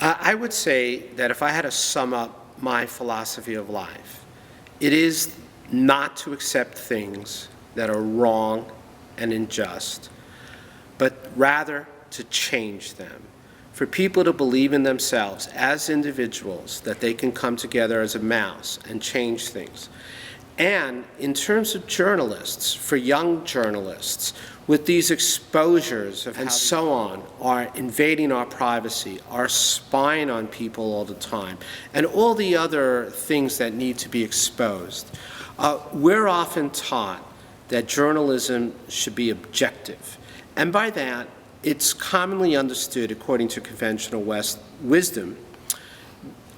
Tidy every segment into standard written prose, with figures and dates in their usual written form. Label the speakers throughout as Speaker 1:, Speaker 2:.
Speaker 1: I would say that if I had to sum up my philosophy of life, it is not to accept things that are wrong and unjust, but rather to change them. For people to believe in themselves as individuals, that they can come together as a mass and change things. And in terms of journalists, for young journalists, with these exposures of and so on, are invading our privacy, are spying on people all the time, and all the other things that need to be exposed. We're often taught that journalism should be objective. And by that, it's commonly understood, according to conventional wisdom,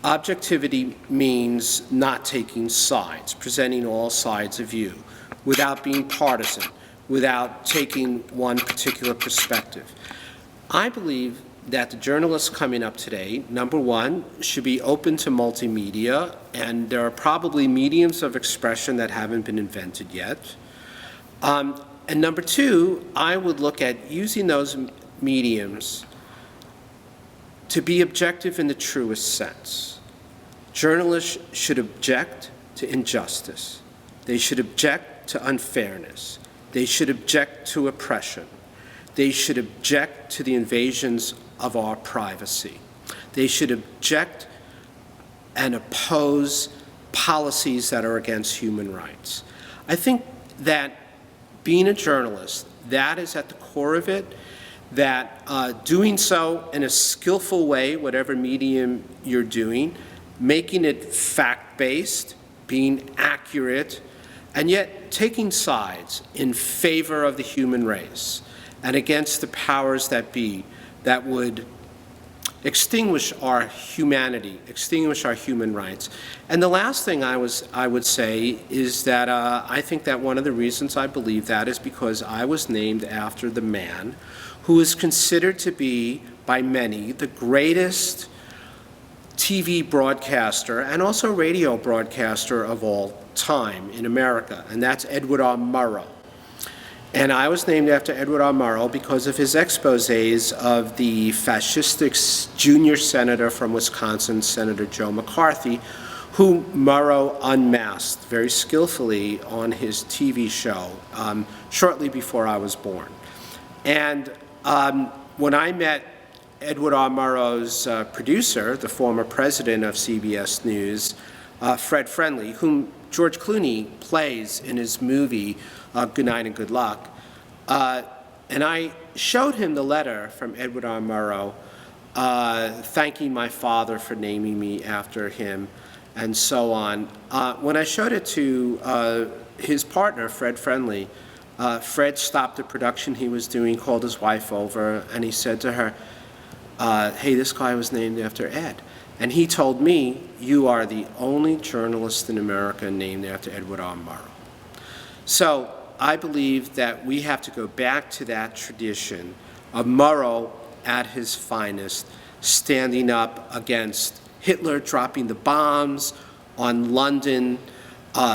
Speaker 1: objectivity means not taking sides, presenting all sides of view, without being partisan, without taking one particular perspective. I believe that the journalists coming up today, number one, should be open to multimedia, and there are probably mediums of expression that haven't been invented yet. And number two, I would look at using those mediums to be objective in the truest sense. Journalists should object to injustice. They should object to unfairness. They should object to oppression. They should object to the invasions of our privacy. They should object and oppose policies that are against human rights. I think that being a journalist, that is at the core of it, that doing so in a skillful way, whatever medium you're doing, making it fact-based, being accurate, and yet taking sides in favor of the human race and against the powers that be that would extinguish our humanity, extinguish our human rights. And the last thing I would say is that I think that one of the reasons I believe that is because I was named after the man who is considered to be, by many, the greatest TV broadcaster and also radio broadcaster of all time in America, and that's Edward R. Murrow. And I was named after Edward R. Murrow because of his exposés of the fascistic junior senator from Wisconsin, Senator Joe McCarthy, who Murrow unmasked very skillfully on his TV show shortly before I was born. And when I met Edward R. Murrow's producer, the former president of CBS News, Fred Friendly, whom George Clooney plays in his movie Good Night and Good Luck, and I showed him the letter from Edward R. Murrow thanking my father for naming me after him and so on. When I showed it to his partner, Fred Friendly, Fred stopped the production he was doing, called his wife over, and he said to her, hey, this guy was named after Ed. And he told me, you are the only journalist in America named after Edward R. Murrow. So I believe that we have to go back to that tradition of Murrow at his finest, standing up against Hitler dropping the bombs on London,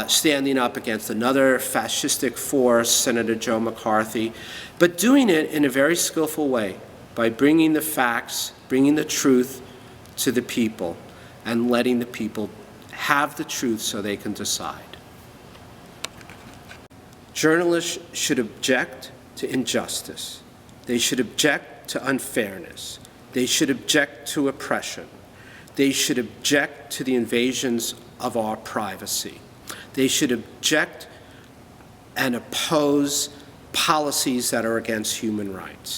Speaker 1: standing up against another fascistic force, Senator Joe McCarthy, but doing it in a very skillful way by bringing the facts, bringing the truth to the people, and letting the people have the truth so they can decide. Journalists should object to injustice. They should object to unfairness. They should object to oppression. They should object to the invasions of our privacy. They should object and oppose policies that are against human rights.